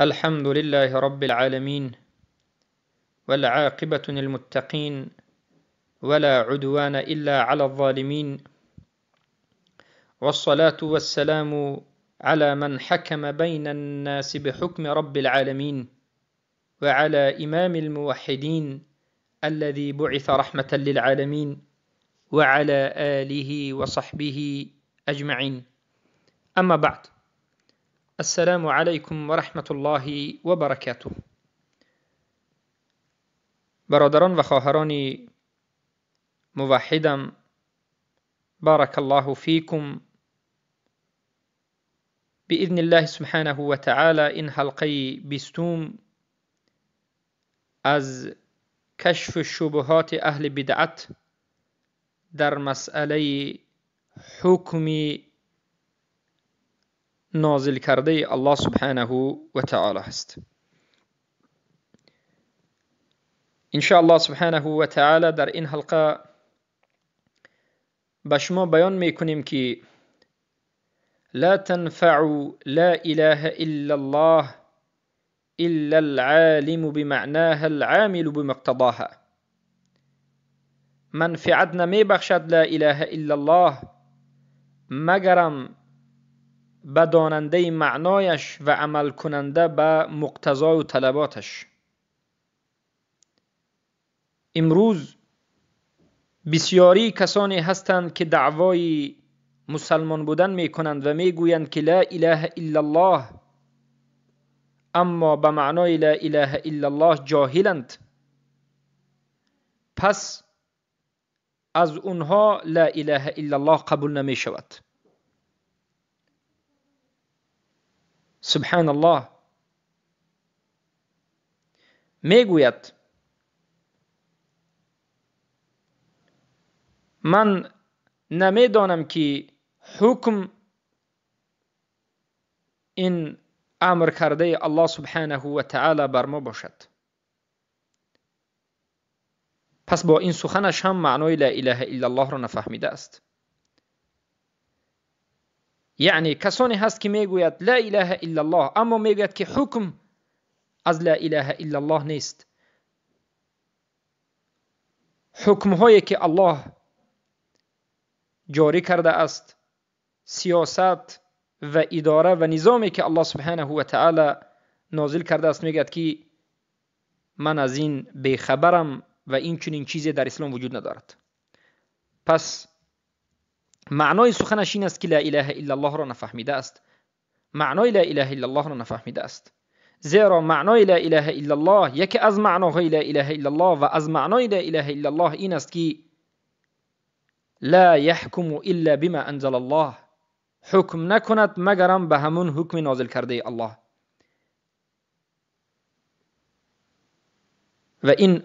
الحمد لله رب العالمين والعاقبة للمتقين ولا عدوان إلا على الظالمين والصلاة والسلام على من حكم بين الناس بحكم رب العالمين وعلى إمام الموحدين الذي بعث رحمة للعالمين وعلى آله وصحبه أجمعين. أما بعد، السلام عليكم و رحمت الله و برکاته. برادران و خواهران موحدم، بارک الله فیکم. بإذن الله سبحانه و تعالی این حلقه 20 از کشف شبهات اهل بدعت در مسئله حکم نازل کرده الله سبحانه و تعالی است. ان شاء الله سبحانه و تعالی در این حلقه به شما بیان میکنیم که لا تنفع لا اله الا الله الا العالم بمعناها العامل بمقتضاها. منفعت نمی بخشد لا اله الا الله مگرم به داننده معنایش و عمل کننده به مقتضا و طلباتش. امروز بسیاری کسانی هستند که دعوای مسلمان بودن می کنند و می گویند که لا اله الا الله، اما به معنای لا اله الا الله جاهلند. پس از اونها لا اله الا الله قبول نمی شود. سبحان الله. می گوید من نمی دانم که حکم این امر کرده الله سبحانه و تعالی بر ما باشد. پس با این سخنش هم معنای لا اله الا الله را نفهمیده است. یعنی کسانی هست که میگوید لا اله الا الله اما میگوید که حکم از لا اله الا الله نیست. حکم هایی که الله جاری کرده است، سیاست و اداره و نظامی که الله سبحانه و تعالی نازل کرده است، میگوید که من از این بیخبرم و این چنین چیزی در اسلام وجود ندارد. پس معنای سخنش این است که لا اله الا الله را نفهمیده است. معنای لا اله الا الله را نفهمیده است. زیرا معنای لا اله الا الله، یکی از معناهای لا اله الا الله و از معنای لا اله الا الله این است که لا يحكم الا بما انزل الله، حکم نکند مگرم به همون حکم نازل کرده الله. و این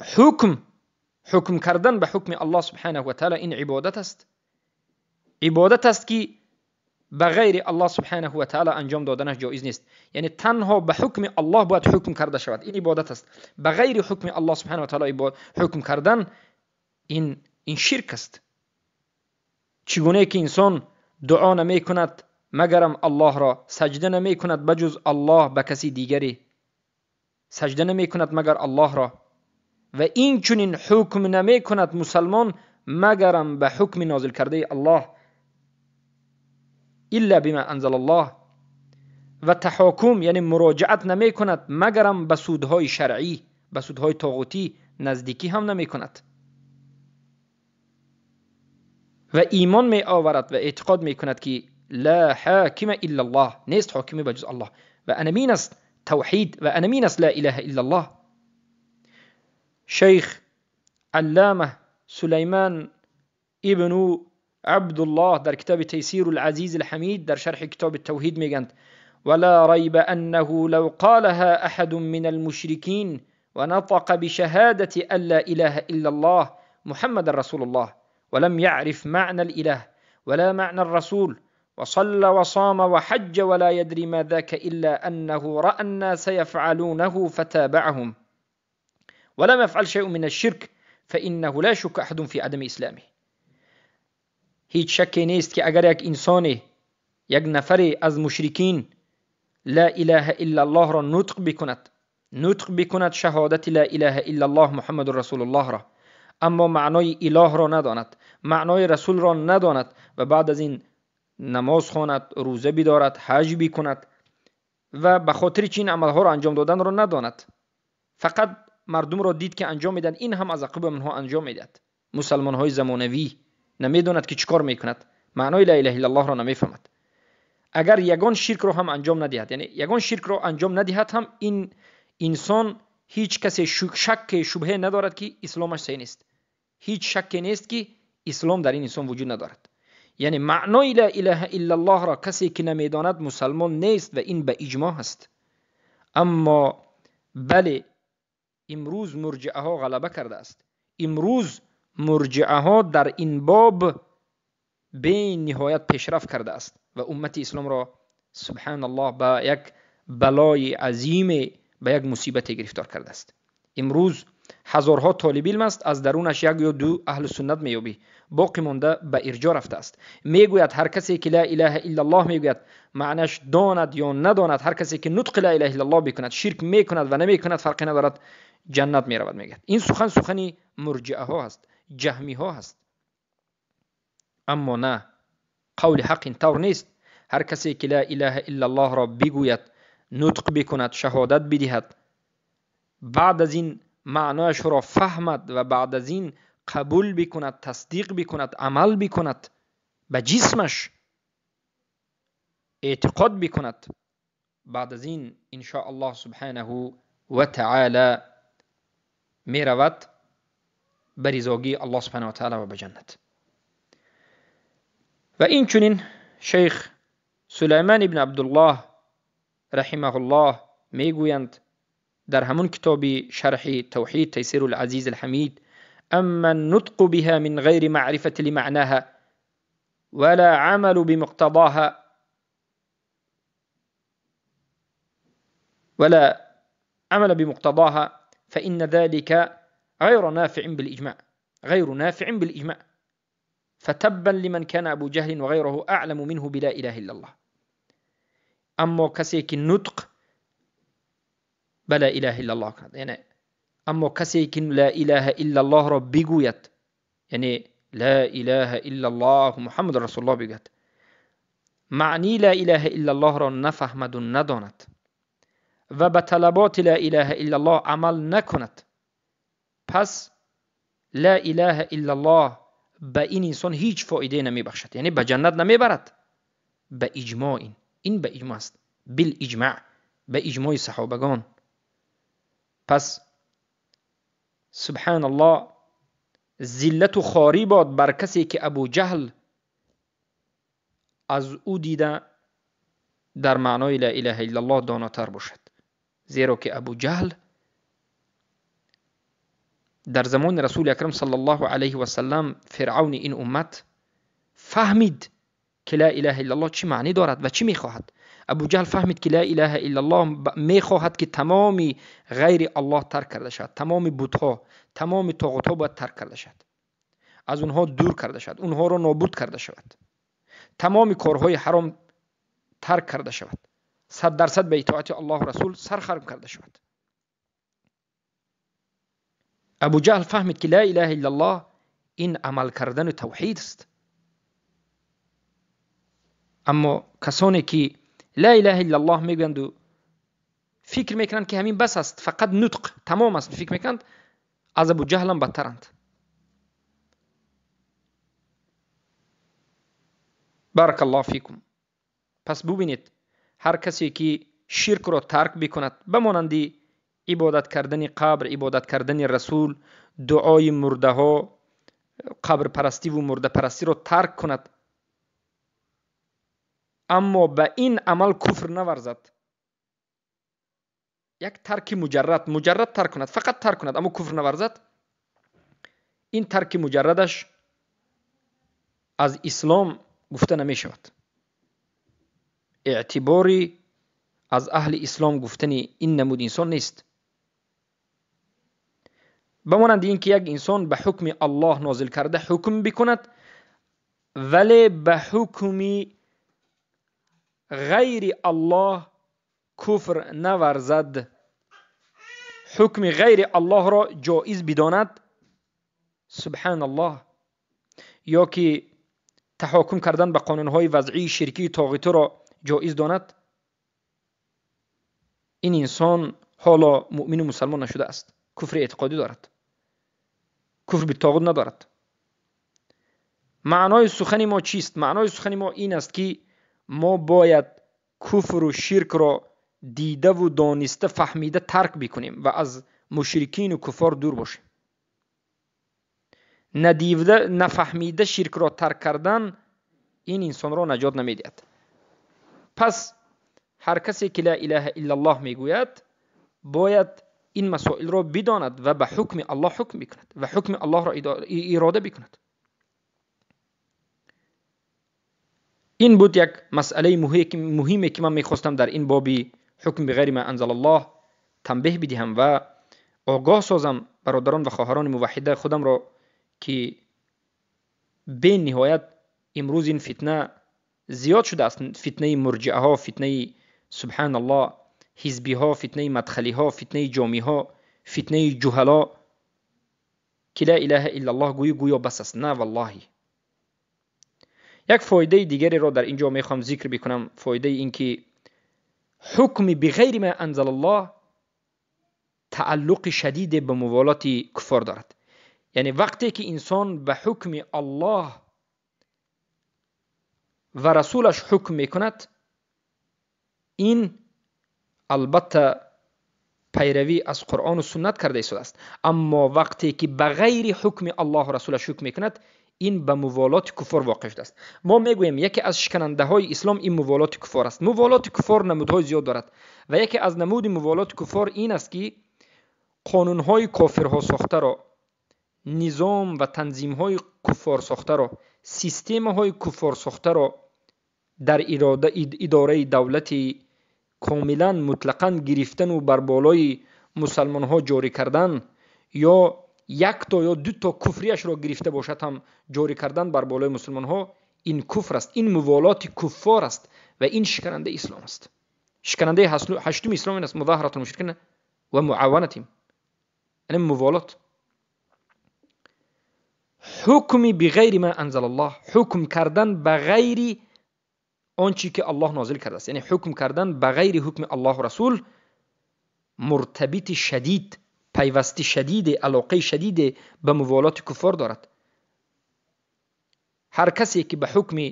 حکم کردن به حکم الله سبحانه و تعالی این عبادت است. عبادت است که به غیر الله سبحانه و تعالی انجام دادنش جایز نیست. یعنی تنها به حکم الله باید حکم کرده شود. این عبادت است. به غیر حکم الله سبحانه و تعالی حکم کردن این شرک است. چگونه که انسان دعا نمی کند مگرم الله را، سجده نمی کند بجز الله به کسی دیگری، سجده نمی کند مگر الله را، و این چنین حکم نمی کند مسلمان مگرم به حکم نازل کرده الله الا بما انزل الله، و تحاکم یعنی مراجعت نمی کند مگرم به سودهای شرعی، به سودهای طاغوتی نزدیکی هم نمی کند، و ایمان می آورد و اعتقاد می کند که لا حاکم الا الله، نیست حاکمی بجز الله، و انمین است توحید و انمین است لا اله الا الله. شیخ علامه سلیمان ابن عبدالله در کتاب تیسیر العزیز الحمید در شرح کتاب التوحید میگند ولا ریب انه لو قالها احد من المشركين ونطق بشهادة ان لا اله الا الله محمد رسول الله ولم يعرف معنى الاله ولا معنى الرسول وصلى وصام وحج ولا يدري ما ذاك الا انه راى الناس يفعلونه فتابعهم ولم يفعل شيء من الشرك فانه لا شك احد في عدم اسلامه. هیچ شکی نیست که اگر یک انسان، یک نفری از مشرکین لا اله الا الله را نطق بکند شهادت لا اله الا الله محمد رسول الله را، اما معنای اله را نداند، معنای رسول را نداند و بعد از این نماز خواند، روزه بدارد، حج بکند و به خاطر چین عملها را انجام دادن را نداند، فقط مردم را دید که انجام میدن، این هم از عقب منها انجام میدهد. مسلمان های زمانوی نمیداند که چیکار میکند، معنای لا اله الا الله را نمیفهمد. اگر یگان شرک رو هم انجام ندهد، یعنی یگان شرک رو انجام ندهد، هم این انسان هیچ کسی شک شبهه ندارد که اسلامش صحیح نیست، هیچ شکی نیست که اسلام در این انسان وجود ندارد. یعنی معنای لا اله الا الله را کسی که نمیداند مسلمان نیست و این به اجماع است. اما بله، امروز مرجعه ها غلبه کرده است. امروز مرجعه ها در این باب به نهایت پیشرفت کرده است و امت اسلام را سبحان الله با یک بلای عظیم، به یک مصیبت گرفتار کرده است. امروز هزارها طالب علم است، از درونش یک یا دو اهل سنت میابی، باقی مانده به ارجاع رفته است. میگوید هر کسی که لا اله الا الله میگوید، معنیش داند یا نداند، هر کسی که نطق لا اله الا الله بکند، شرک میکند و نمیکند فرقی ندارد، جنت میرود میگوید. این سخنی مرجئه ها است، جهمی ها است. اما نه، قول حق این طور نیست. هر کسی که لا اله الا الله را بگوید، نطق بکند، شهادت بدهد، بعد از این معنایش را فهمد و بعد از این قبول بکند، تصدیق بکند، عمل بکند، به جسمش اعتقاد بکند، بعد از این ان شاء الله سبحانه و تعالی می رود به رضاگی الله سبحانه و تعالی و به جنت. و این چنین شیخ سلیمان ابن عبدالله رحمه الله میگویند در همون کتاب شرح توحید تیسیر العزیز الحمید: اما النطق بها من غیر معرفة لمعناها ولا عمل بمقتضاها فإن ذلك غير نافع بالإجماع فتبا لمن كان أبو جهل وغيره أعلم منه بلا إله إلا الله. اما کسی که نطق بلا اله الا الله کند، یعنی اما کسی که لا اله الا الله را بگوید، یعنی لا اله الا الله محمد رسول الله بگوید، معنی لا اله الا الله را نفهمد و نداند و به طلبات لا اله الا الله عمل نکند، پس لا اله الا الله به این انسان هیچ فایده نمی بخشد، یعنی به جنت نمی برد. به اجماع این به اجماع است، بالاجماع، به اجماع صحابگان. پس سبحان الله، ذلت و خواری باد بر کسی که ابو جهل از او دیده در معنای لا اله الا الله داناتر باشد، زیرا که ابو جهل در زمان رسول اکرم صلی الله علیه و سلم، فرعون این امت، فهمید که لا اله الا الله چی معنی دارد و چی میخواهد. ابو جهل فهمید که لا اله الا الله میخواهد که تمامی غیر الله ترک کرده شد، تمام بت‌ها، تمام طاغوت‌ها باید ترک کرده شد، از اونها دور کرده شد، اونها را نابود کرده شود، تمام کارهای حرام ترک کرده شود، 100% به اطاعت الله و رسول سرخرم کرده شود. ابو جهل فهمید که لا اله الا الله این عمل کردن توحید است. اما کسانی که لا اله الا الله میگویند و فکر میکنند که همین بس است، فقط نطق تمام است، فکر میکنند، از ابو جهل هم بدترند. بارک الله فیکم. پس ببینید، هر کسی که شرک را ترک بکند، بمانند عبادت کردن قبر، عبادت کردن رسول، دعای مرده ها، قبر پرستی و مرده پرستی را ترک کند، اما به این عمل کفر نورزد، یک ترک مجرد ترک کند، فقط ترک کند اما کفر نورزد، این ترک مجردش از اسلام گفته نمی شود. اعتباری از اهل اسلام گفتن این نمود انسان نیست. بمانند این که یک انسان به حکم الله نازل کرده حکم بکند، ولی به حکم غیر الله کفر نورزد، حکم غیر الله را جایز بداند، سبحان الله، یا که تحاکم کردن به قانونهای وضعی شرکی طاغوتی را جایز داند، این انسان حالا مؤمن و مسلمان نشده است، کفر اعتقادی دارد، کفر به طاغوت ندارد. معنای سخن ما چیست؟ معنای سخن ما این است که ما باید کفر و شرک را دیده و دانسته فهمیده ترک بکنیم و از مشرکین و کفار دور باشیم. ندیده نفهمیده شرک را ترک کردن این انسان را نجات نمیدهد. پس هر کسی که لا اله الا الله میگوید باید این مسائل را بداند و به حکم الله حکم بکند و حکم الله را اراده بکند. این بود یک مسئله مهمی که من میخواستم در این بابی حکم بغیر ما انزل الله تنبیه بدهم و آگاه سازم برادران و خواهران موحده خودم را که به نهایت امروز این فتنه زیاد شده است، فتنه مرجعه ها، فتنه سبحان الله حزبی ها، فتنه مدخلی ها، فتنه جامی ها، فتنه جهلا، که لا اله الا الله گویا بس است. نه والله. یک فایده دیگری را در اینجا میخوام ذکر بکنم، فایده این که حکم بغیر ما انزل الله تعلق شدید به موالات کفار دارد. یعنی وقتی که انسان به حکم الله و رسولش حکم میکند، این البته پیروی از قرآن و سنت کرده شده است، اما وقتی که بغیر حکم الله و رسولش حکم میکند این به موالات کفار واقع شده است. ما میگوییم یکی از شکننده های اسلام این موالات کفار است. موالات کفار نمودهای زیاد دارد و یکی از نمود موالات کفار این است که قانونهای کافرها ساخته را، نظام و تنظیمهای کفار ساخته را، سیستمهای کفار ساخته را در اداره دولتی کاملا مطلقاً گرفتن و بر بالای مسلمان ها جاری کردن، یا یک تا یا دو تا کفریش را گرفته باشد هم جاری کردن بر بالای مسلمان ها، این کفر است، این موالات کفار است و این شکننده اسلام است. شکننده هشتم اسلام این است، مظاهرات المشرکین و معاونتهم، این موالات. حکم بغیر ما انزل الله، حکم کردن بغیر آنچه که الله نازل کرده است، یعنی حکم کردن بغیر حکم الله و رسول مرتبط شدید، پیوسته شدید، علاقه شدید به موالات کفار دارد. هر کسی که به حکم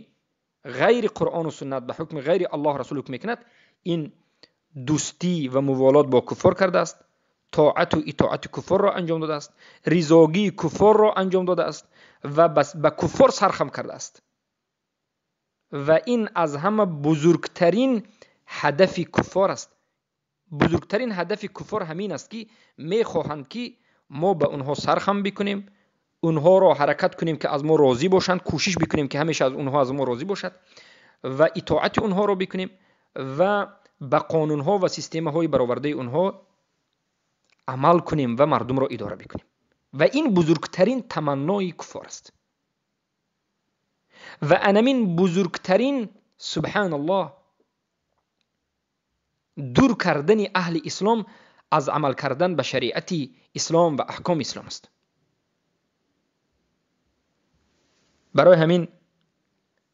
غیر قرآن و سنت، به حکم غیر الله و رسول حکم میکند، این دوستی و موالات با کفار کرده است، طاعت و اطاعت کفار را انجام داده است، رضاگی کفار را انجام داده است و بس به کفار سرخم کرده است. و این از همه بزرگترین هدف کفار است. بزرگترین هدف کفار همین است که میخواهند که ما به اونها سرخم بکنیم، اونها را حرکت کنیم که از ما راضی باشند، کوشش بکنیم که همیشه از اونها از ما راضی باشد و اطاعت اونها را بکنیم و به قانونها و سیستمهای برآورده اونها عمل کنیم و مردم را اداره بکنیم. و این بزرگترین تمنای کفار است و انمین بزرگترین سبحان الله دور کردن اهل اسلام از عمل کردن به شریعت اسلام و احکام اسلام است. برای همین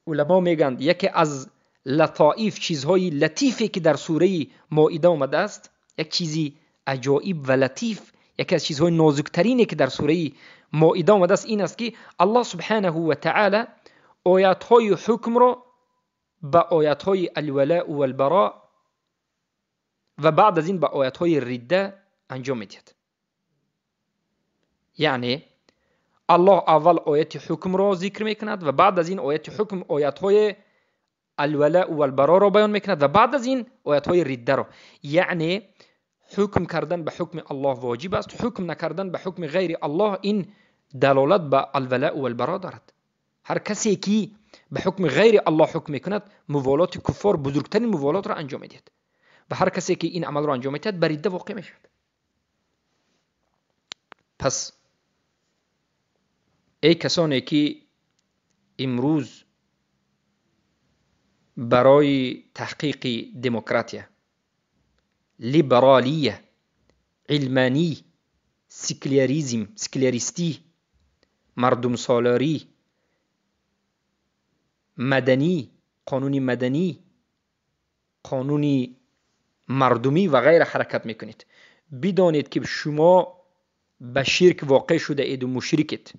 علما میگن یکی از لطائف، چیزهای لطیفی که در سوره مائده آمده است، یک چیزی عجایب و لطیف، یکی از چیزهای نازکترینی که در سوره مائده آمده است این است که الله سبحانه و تعالی آیاتهای حکم را به آیاتهای الولاء و البراء و بعد از این به آیاتهای ردة انجام میدهد. یعنی الله اول آیت حکم را ذکر میکند و بعد از این آیت حکم آیاتهای الولاء و البراء را بیان میکند و بعد از این آیاتهای ردة را. یعنی حکم کردن به حکم الله واجب است، حکم نکردن به حکم غیر الله این دلالت به الولاء و البراء دارد. هر کسی که به حکم غیر الله حکم میکند موالات کفار بزرگترین موالات را انجام میدهد و هر کسی که این عمل را انجام میدهد بر ردة واقع میشود. پس ای کسانی که امروز برای تحقیق دموکراتیا، لیبرالیه، علمانی، سکلیاریستی، مردم سالاری، مدنی، قانونی مدنی، قانونی مردمی و غیر حرکت میکنید. بدانید که شما به شرک واقع شده اید و مشرکید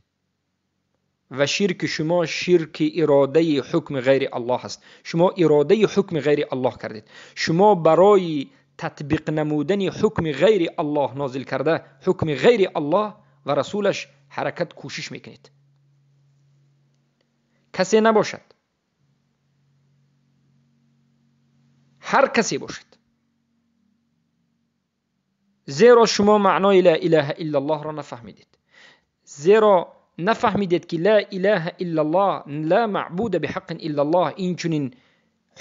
و شرک شما شرک اراده حکم غیر الله هست. شما اراده حکم غیر الله کردید. شما برای تطبیق نمودن حکم غیر الله نازل کرده، حکم غیر الله و رسولش حرکت کوشش میکنید. کسی نباشد، هر کسی باشد، زیرا شما معنای لا اله الا الله را نفهمیدید. زیرا نفهمیدید که لا اله الا الله، لا معبود بحق الا الله، این چنین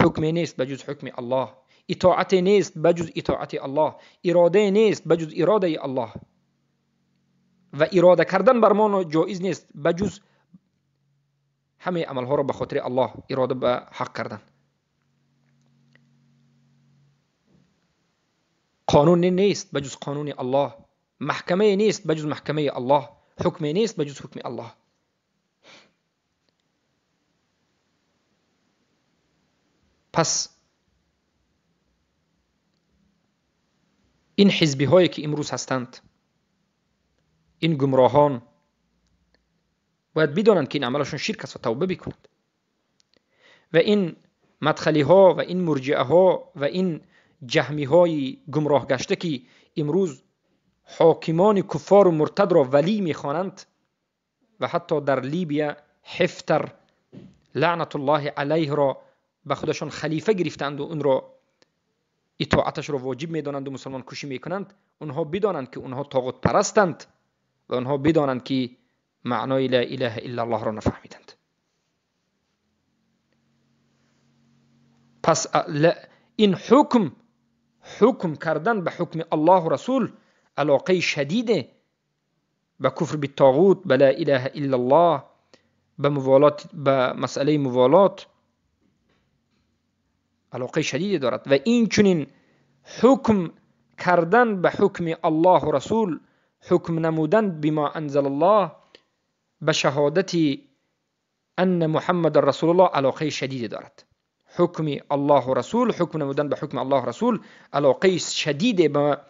حکم نیست بجز حکم الله، اطاعت نیست بجز اطاعت الله، اراده نیست بجز اراده الله و اراده کردن بر ما جایز نیست بجز همه عملها را به خاطر الله اراده به حق کردن. قانون نیست بجز قانون الله، محکمه نیست بجز محکمه الله، حکم نیست بجز حکم الله. پس این حزبی هایی که امروز هستند، این گمراهان، باید بدانند که این عملشون شرک است و توبه بکنند. و این مدخلی ها و این مرجعه ها و این جهمی های گمراه گشته که امروز حاکمان کفار و مرتد را ولی میخوانند و حتی در لیبیا حفتر لعنت الله علیه را به خودشان خلیفه گرفتند و اون را اطاعتش را واجب میدانند و مسلمان کشی میکنند، اونها بدانند که اونها طاغوت پرستند و اونها بدانند که معنای لا اله الا الله را نفهمیدند. پس این حکم کردن به حکم الله و رسول علاقه شدیده به کفر بالطاغوت، به لا اله الا الله، به موالات، به مسئله موالات علاقه شدیدی دارد. و این چنین حکم کردن به حکم الله و رسول، حکم نمودن بما انزل الله، به شهادت ان محمد رسول الله علاقه شدیدی دارد. حکم الله و رسول، حکم نمودن به حکم الله و رسول علاقه شدیدی به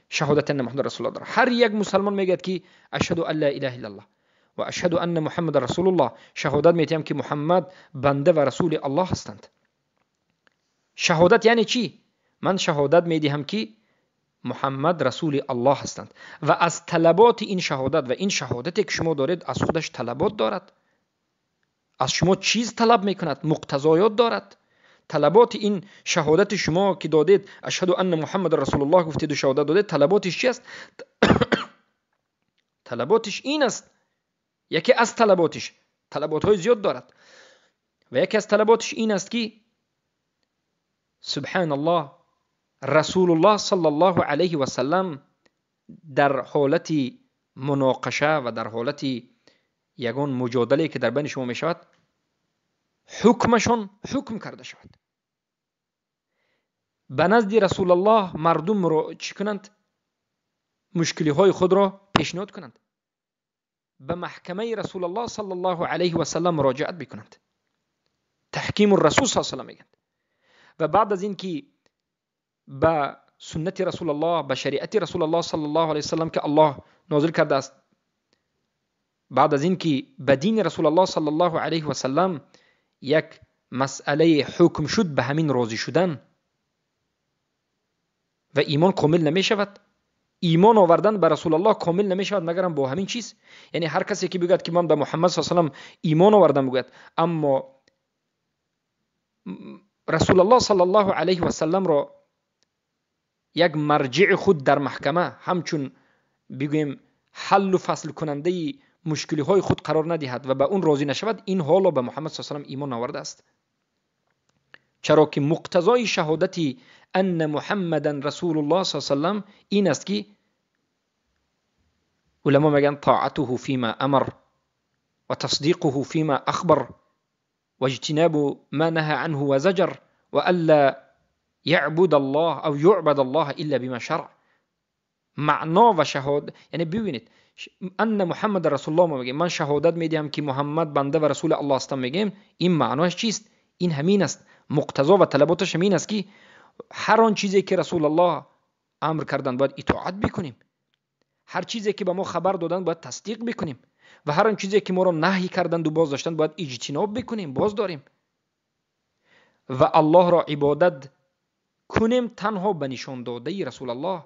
شهادت ان محمد رسول الله دارد. هر یک مسلمان میگه که اشهد ان لا اله الا الله و اشهد ان محمد رسول الله، شهادت میتیم که محمد بنده و رسول الله هستند. شهادت یعنی چی؟ من شهادت میدهم که محمد رسول الله هستند و از طلبات این شهادت، و این شهادتی که شما دارید از خودش طلبات دارد، از شما چیز طلب میکند، مقتضایات دارد. طلبات این شهادت شما که دادید اشهد ان محمد رسول الله گفتید و شهادت دادید، طلباتش چی است؟ طلباتش این است، یکی از طلباتش، طلبات‌های زیاد دارد و یکی از طلباتش این است که سبحان الله رسول الله صلی الله علیه و سلم در حالت مناقشه و در حالت یگان مجادله که در بین شما می شود حکمشون حکم کرده شود. به نزد رسول الله مردم را چی کنند؟ مشکلی های خود را پیشنهاد کنند، به محکمه رسول الله صلی الله علیه و سلم مراجعت بکنند، تحکیم الرسول صلی الله علیه و سلم میگند. و بعد از این که به سنت رسول الله، به شریعت رسول الله صلی الله علیه و سلم که الله نازل کرده است، بعد از این که به دین رسول الله صلی الله علیه و سلم یک مسئله حکم شد، به همین راضی شدن و ایمان کامل نمی شود. ایمان آوردن به رسول الله کامل نمی شود مگر با همین چیز. یعنی هر کسی که بگوید که من به محمد صلی الله علیه و سلم ایمان آوردم بگوید، اما رسول الله صلی الله علیه و سلم را یک مرجع خود در محکمه همچون بگویم حل و فصل کننده مشکلی های خود قرار ندهد و به اون راضی نشود، این حالا به محمد صلی الله علیه و سلم ایمان آورده است. چرا که مقتضای شهادت ان محمد رسول الله صلی الله علیه و سلم این است که علما میگن طاعته فيما امر و تصدیقه فيما اخبر و اجتناب ما نهى عنه و زجر و الا یعبد الله او یعبد الله الا بما شرع. معنا و شهادت یعنی ببینید ان محمد رسول الله ما میگیم، من شهادت میدم که محمد بنده و رسول الله است میگیم، این معناش چیست؟ این همین است، مقتضا و طلباتش همین است که هر آن چیزی که رسول الله امر کردن باید اطاعت بکنیم، هر چیزی که به ما خبر دادن باید تصدیق بکنیم و هر آن چیزی که ما را نهی کردند و باز داشتن باید اجتناب بکنیم، باز داریم و الله را عبادت کنیم تنها به نشان داده رسول الله،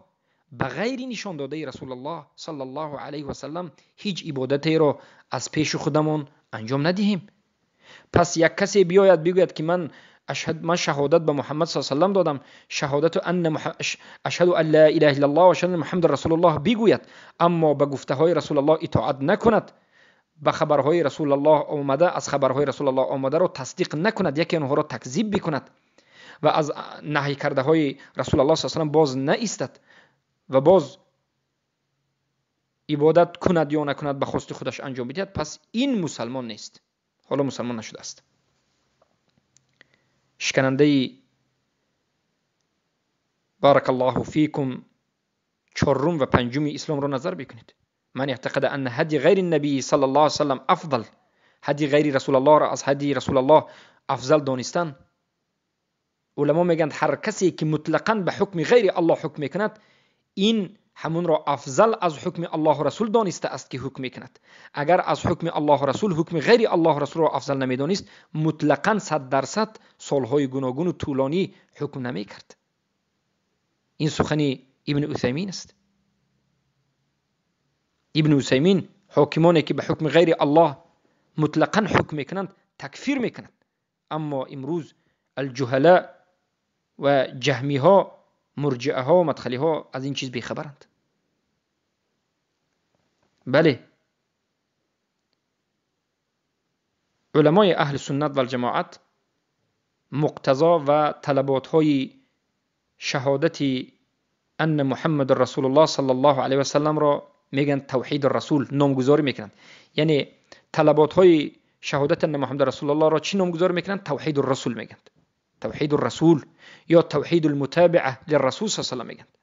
بغیر نشان داده رسول الله صلی الله علیه و سلم هیچ عبادتی را از پیش خودمون انجام ندهیم. پس یک کسی بیاید بگوید که من شهادت به محمد صلی الله علیه و سلم دادم، شهادت اشهد ان لا اله الا الله و اشهد ان محمد رسول الله بگوید، اما به گفته های رسول الله اطاعت نکند، به خبرهای رسول الله آمده، از خبرهای رسول الله آمده را تصدیق نکند، یکی آنها را تکذیب بکند و از نهی کرده های رسول الله صلی الله علیه و سلم باز نایستد و باز عبادت کند یا نکند به خواست خودش انجام بدهد، پس این مسلمان نیست، حالا مسلمان نشده است. شکننده بارک الله فیکم چهارم و پنجم اسلام را نظر بکنید. من اعتقد ان هدی غیر النبی صلی الله علیه و سلم افضل، هدی غیر رسول الله را از هدی رسول الله افضل دانستن. علما میگن هر کسی که مطلقاً به حکم غیر الله حکم میکند، این همون را افضل از حکم الله و رسول دانسته است که حکم میکند. اگر از حکم الله و رسول حکم غیر الله و رسول را افضل نمیدانست، مطلقاً 100% سالهای گوناگون و طولانی حکم نمیکرد. این سخن ابن عثیمین است. ابن عثیمین حاکمانی که به حکم غیر الله مطلقاً حکم میکنند تکفیر میکنند، اما امروز الجهلاء و جهمی ها، مرجعه ها و مدخلی ها از این چیز بیخبرند. بله، علمای اهل سنت و الجماعت مقتضا و طلبات های شهادت ان محمد رسول الله صلی الله علیه و سلم را میگن توحید الرسول، نامگذاری میکنند. یعنی طلبات های شهادت ان محمد رسول الله را چی نامگذاری میکنند؟ توحید الرسول میگند، توحید الرسول یا توحید المتابعه للرسول صلی الله علیه و سلم میگند.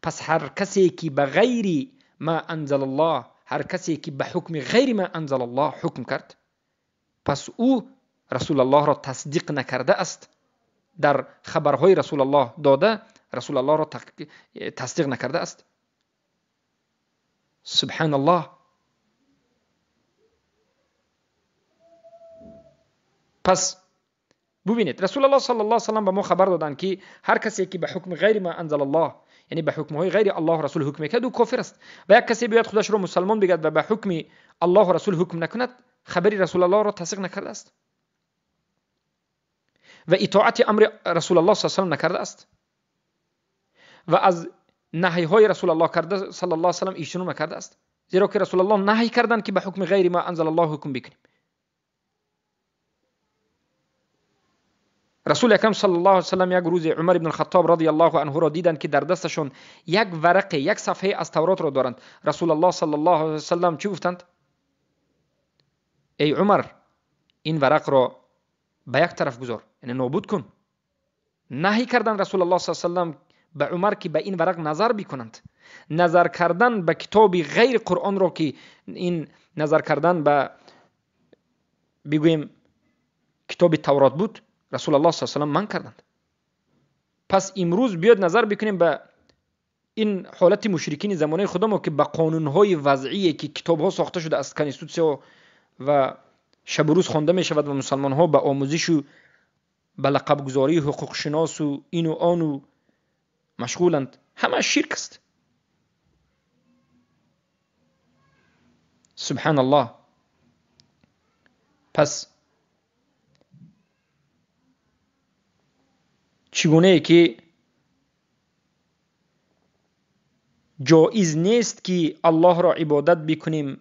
پس هر کسی که به غیر ما انزل الله، هر کسی که به حکم غیر ما انزل الله حکم کرد، پس او رسول الله را تصدیق نکرده است، در خبرهای رسول الله داده رسول الله را تصدیق نکرده است. سبحان الله. پس ببینید رسول الله صلی الله علیه و سلم به ما خبر دادن که هر کسی که به حکم غیر ما انزل الله، یعنی به حکم های غیر الله و رسول حکم کرد، او کافر است. و یک کسی بیاد خودش رو مسلمان بگید و به حکم الله و رسول حکم نکند، خبری رسول الله را تصدیق نکرده است و اطاعت امر رسول الله صلی الله علیه و سلم نکرده است و از نهی های رسول الله کرده صلی الله علیه و سلم اجتناب نکرده است، زیرا که رسول الله نهی کردن که به حکم غیر ما انزل الله حکم بکنیم. رسول اکرم صلی الله علیه و سلم یک روز عمر ابن الخطاب رضی الله عنه را دیدند که در دستشون یک ورقه، یک صفحه از تورات را دارند. رسول الله صلی الله علیه و سلم چی گفتند؟ ای عمر، این ورق را به یک طرف گذار، یعنی نابود کن. نهی کردن رسول الله صلی الله علیه و سلم به عمر که به این ورق نظر بکنند. نظر کردن به کتاب غیر قرآن را که این نظر کردن به بگویم کتاب تورات بود، رسول الله صلی الله علیه و سلم من کردند. پس امروز بیاد نظر بکنیم به این حالت مشرکین زمانه خودمون که به قانونهای وضعی که کتابها ساخته شده از کانستیتوسیون و شب و روز خوانده می شود و مسلمان ها به آموزش و به لقب گذاری حقوق شناس و این و آن و مشغولند، همه شرک است. سبحان الله. پس چگونه که جایز نیست که الله را عبادت بکنیم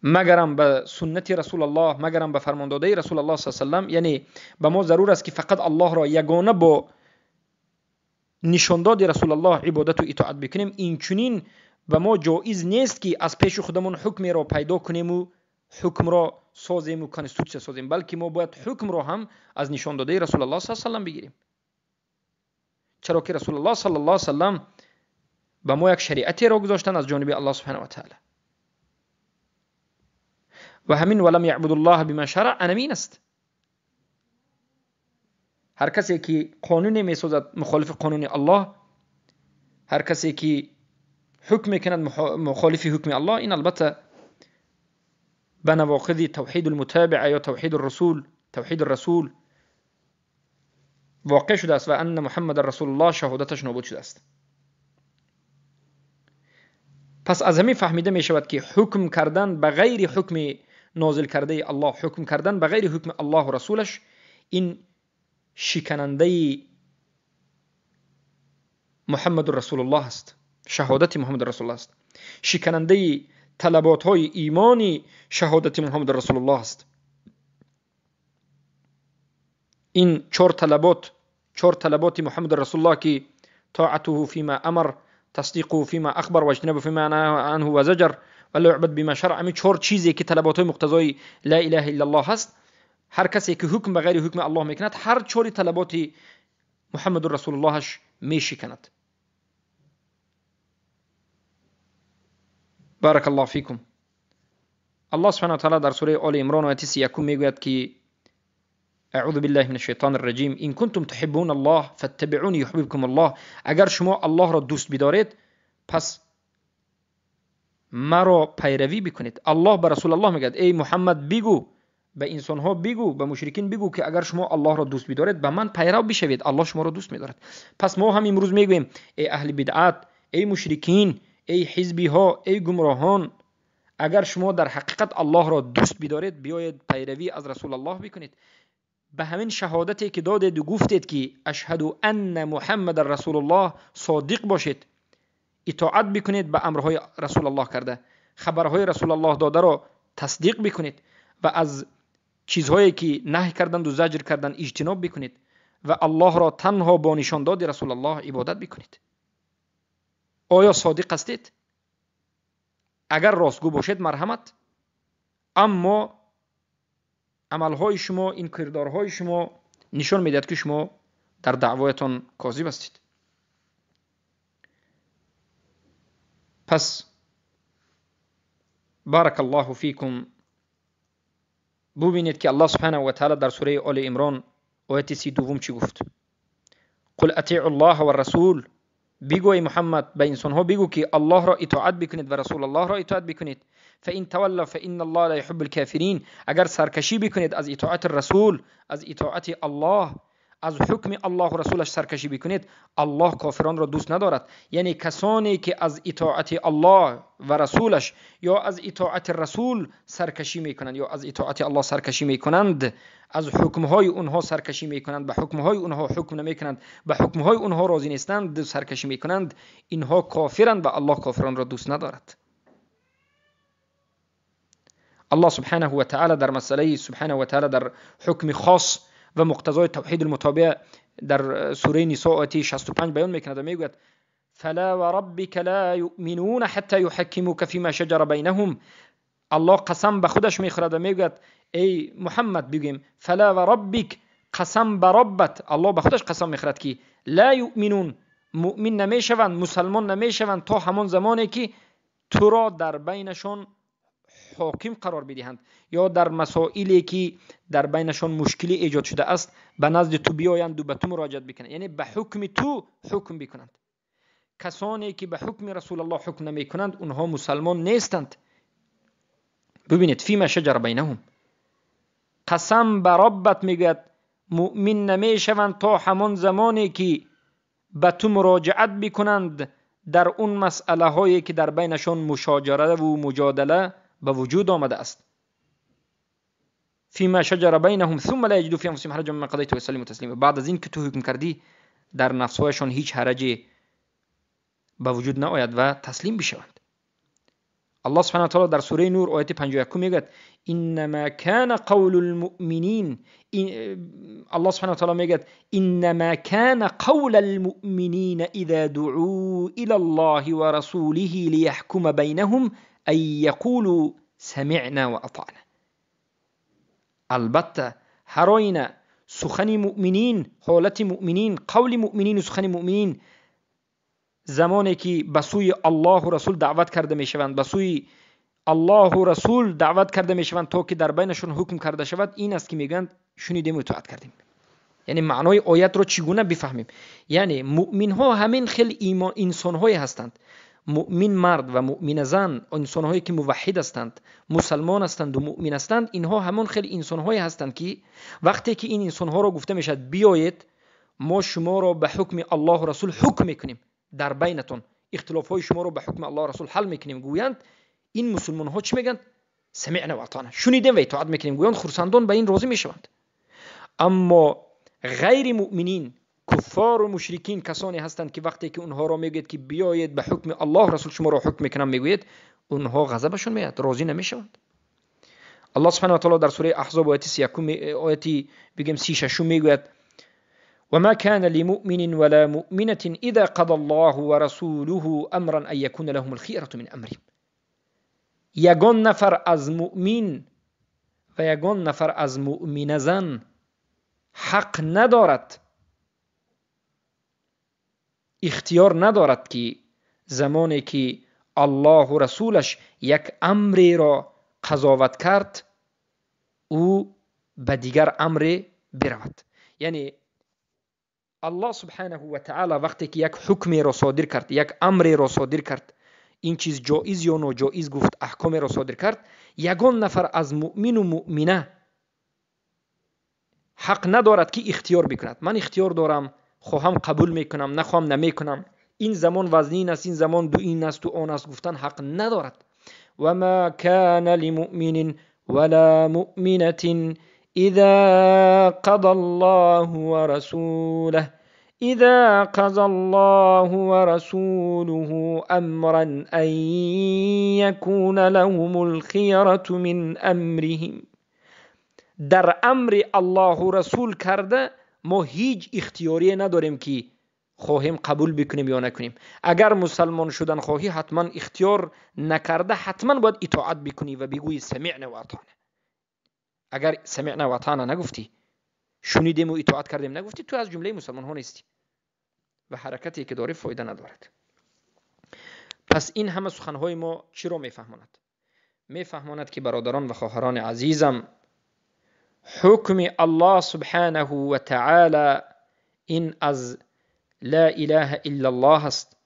مگرم به سنت رسول الله، مگرم به فرمانداده رسول الله صلی الله علیه و سلم. یعنی به ما ضرور است که فقط الله را یگانه با نشانداد رسول الله عبادت و اطاعت بکنیم. این چنین به ما جایز نیست که از پیش خودمون حکم را پیدا کنیم و حکم را سازیم و کانستیتوسیون سازیم، بلکه ما باید حکم رو هم از نشان داده رسول الله صلی الله علیه و سلم بگیریم. چرا که رسول الله صلی الله علیه و سلم به ما یک شریعتی را گذاشتن از جانب الله سبحانه و تعالی و همین ولم یعبد الله بما شرع انمین است. هر کسی که قانون میسازد مخالف قانون الله، هر کسی که حکم میکند مخالف حکم الله، این البته به نواقض توحید المتابع یا توحید الرسول واقع شده است و ان محمد رسول الله شهادتش نابود شده است. پس از همین فهمیده می شود که حکم کردن به غیر حکم نازل کرده الله، حکم کردن به غیر حکم الله و رسولش، این شکننده محمد رسول الله است، شهادت محمد رسول الله است، شکننده طلبات های ایمانی شهادت محمد رسول الله است. این چهار طلبات محمد رسول الله که طاعته فيما امر، تصدیقه فيما اخبر و اجتنابه فيما نهى عنه و زجر ولا يعبد بما شرع، همین چهار چیزی که طلبات های مقتضای لا اله الا الله هست، هر کسی که حکم به غیر حکم الله میکند هر چهار طلبات محمد رسول اللهش میشکند. بارك الله فيكم. الله سبحانه وتعالى در سوره آل عمران آیت 31 میگوید که اعوذ بالله من الشیطان الرجیم ان کنتم تحبون الله فاتبعوني يحببكم الله، اگر شما الله را دوست بدارید پس مرا پیروی بکنید. الله به رسول الله میگه ای محمد بگو به انسان ها بگو، به مشرکین بگو که اگر شما الله را دوست بدارید به من پیرو بشوید، الله شما را دوست می‌دارد. پس ما هم امروز میگویم ای اهل بدعت، ای مشرکین، ای حزبی ها، ای گمراهان، اگر شما در حقیقت الله را دوست بدارید بیایید پیروی از رسول الله بکنید. به همین شهادتی که دادید و گفتید که اشهد ان محمد رسول الله صادق باشید، اطاعت بکنید به امرهای رسول الله کرده، خبرهای رسول الله داده را تصدیق بکنید و از چیزهایی که نهی کردند و زجر کردند اجتناب بکنید و الله را تنها با نشان داد رسول الله عبادت بکنید. آیا صادق هستید؟ اگر راستگو باشید مرحمت، اما عملهای شما، این کردارهای شما نشان میدهد که شما در دعوایتان کاذب هستید. پس بارک الله فیکم. ببینید که الله سبحانه و تعالی در سوره آل عمران آیت 32 چی گفت؟ قل اطیعوا الله و الرسول، بگو ای محمد به انسان ها بگو که الله را اطاعت بکنید و رسول الله را اطاعت بکنید. فإن تولوا فإن الله لا يحب الكافرين، اگر سرکشی بکنید از اطاعت رسول، از اطاعت الله، از حکم الله و رسولش سرکشی بکنید، الله کافران را دوست ندارد. یعنی کسانی که از اطاعت الله و رسولش یا از اطاعت رسول سرکشی میکنند یا از اطاعت الله سرکشی میکنند، از حکمهای اونها سرکشی میکنند، به حکمهای اونها حکم نمیکنند، به حکمهای اونها راضی نیستند، سرکشی میکنند، اینها کافرند و الله کافران را دوست ندارد. الله سبحانه و تعالی در مسئله سبحانه و تعالی در حکم خاص و مقتضای توحید المتابع در سوره نساء آیه 65 بیان میکند و میگوید فلا وربك لا يؤمنون حتى يحكموك فيما شجر بينهم. الله قسم به خودش میخورد و میگوید ای محمد بگیم فلا وربك، قسم به ربت، الله به خودش قسم میخورد که لا یؤمنون، مؤمن نمیشوند، مسلمان نمیشوند تا همان زمانی که تو را در بینشان حاکم قرار بدهند یا در مسائلی که در بینشان مشکلی ایجاد شده است به نزد تو بیایند و به تو مراجعت بکنند، یعنی به حکم تو حکم بکنند. کسانی که به حکم رسول الله حکم نمی کنند اونها مسلمان نیستند. ببینید فیما شجر بینهم، قسم به ربت میگوید مؤمن نمی شوند تا همان زمانی که به تو مراجعت بکنند در اون مسئله هایی که در بینشان مشاجره و مجادله به وجود آمده است. فيما شجر بينهم ثم لا يجدوا في انفسهم حرجا مما قضيت ويسلموا تسليما، بعد از این که تو حکم کردی در نفسهایشان هیچ حرجی به وجود نآید و تسلیم بشوند. الله سبحانه و تعالی در سوره نور آیه 51 میگه انما كان قول المؤمنین، الله سبحانه و تعالی میگه انما كان قول المؤمنین اذا دعوا الى الله ورسوله ليحكم بينهم ان يقولوا سمعنا واطعنا. البته هر آینه سخن مؤمنین، حالت مؤمنین، قول مؤمنین و سخن مؤمنین زمانی که به سوی الله و رسول دعوت کرده می شوند، به سوی الله و رسول دعوت کرده می شوند تا که در بینشون حکم کرده شود، این است که میگن شنیدیم و اطاعت کردیم. یعنی معنای آیت رو چگونه بفهمیم؟ یعنی مؤمن ها همین خیلی ایمان انسان های هستند، مؤمن مرد و مؤمن زن، انسان هایی که موحد هستند، مسلمان هستند و مؤمن هستند، اینها همون خیلی انسان های هستند که وقتی که این انسان ها رو گفته میشد بیایید ما شما رو به حکم الله و رسول حکم میکنیم، در بینتون اختلاف های شما رو به حکم الله و رسول حل میکنیم، گویند این مسلمان ها چی میگن؟ سمعنا و اطعنا، شنیدیم و اطاعت میکنیم، گویند خرسندان به این راضی میشوند. اما غیر مؤمنین، کفار و مشرکین کسانی هستند که وقتی که اونها را میگید که بیایید به حکم الله رسول شما را حکم میکنم میگوید، اونها غضبشون میاد، راضی نمیشوند. الله سبحانه و تعالی در سوره احزاب آیتی بگیم 36 میگوید وما كان لمؤمن ولا مؤمنة اذا قضى الله ورسوله امرا ان يكون لهم الخيرة من امرهم. یگان نفر از مؤمن و یگان نفر از مؤمن زن حق ندارد، اختیار ندارد که زمانی که الله و رسولش یک امری را قضاوت کرد او به دیگر امر برود. یعنی الله سبحانه و تعالی وقتی که یک حکمی را صادر کرد، یک امری را صادر کرد، این چیز جایز یا ناجایز گفت، احکام را صادر کرد، یگان نفر از مؤمن و مؤمنه حق ندارد که اختیار بکند. من اختیار دارم، خواهم قبول میکنم، نخواهم نمیکنم، این زمان وزنین است، این زمان دو این است و آن است گفتن حق ندارد. و ما کان لمؤمن ولا مؤمنة اذا قضى الله ورسوله امرا ان يكون لهم الخيرة من امرهم. در امر الله و رسول کرده ما هیچ اختیاری نداریم که خواهیم قبول بکنیم یا نکنیم. اگر مسلمان شدن خواهی حتما اختیار نکرده، حتما باید اطاعت بکنی و بگویی سمعنا و اطعنا. اگر سمعنا و اطعنا نگفتی، شنیدیم و اطاعت کردیم نگفتی، تو از جمله مسلمان ها نیستی و حرکتی که داری فایده ندارد. پس این همه سخنهای ما چی رو میفهماند؟ میفهماند که برادران و خواهران عزیزم، حکم الله سبحانه و تعالی این از لا اله الا الله است،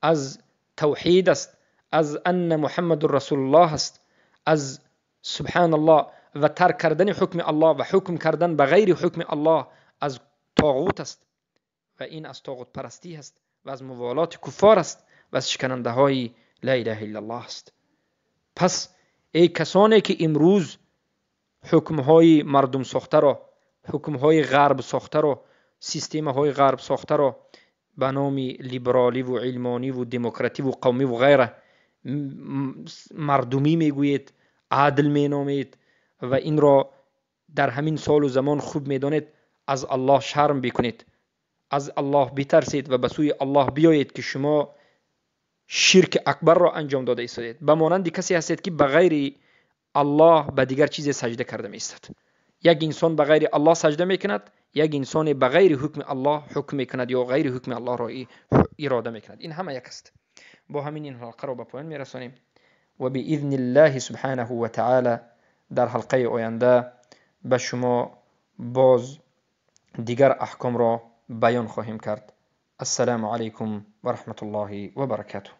از توحید است، از ان محمد رسول الله است، از سبحان الله و ترک کردن حکم الله و حکم کردن به غیر حکم الله از طاغوت است و این از طاغوت پرستی است و از موالات کفار است و از شکننده های لا اله الا الله است. پس ای کسانی که امروز حکمهای مردم ساخته را، حکمهای غرب ساخته را، سیستمهای غرب ساخته را به نام لیبرالی و علمانی و دموکراتی و قومی و غیره مردمی میگویید، عادل مینامید و این را در همین سال و زمان خوب میدانید، از الله شرم بکنید، از الله بترسید و به سوی الله بیایید که شما شرک اکبر را انجام داده ایستادید. به مانند کسی هستید که به غیر الله به دیگر چیز سجده کرده میستد. یک انسان به غیر الله سجده میکند، یک انسان به غیر حکم الله حکم میکند یا غیر حکم الله را اراده میکند. این همه یک است. با همین این حلقه را به پایان میرسانیم و باذن الله سبحانه و تعالی در حلقه آینده به شما باز دیگر احکام را بیان خواهیم کرد. السلام علیکم و رحمت الله و برکاته.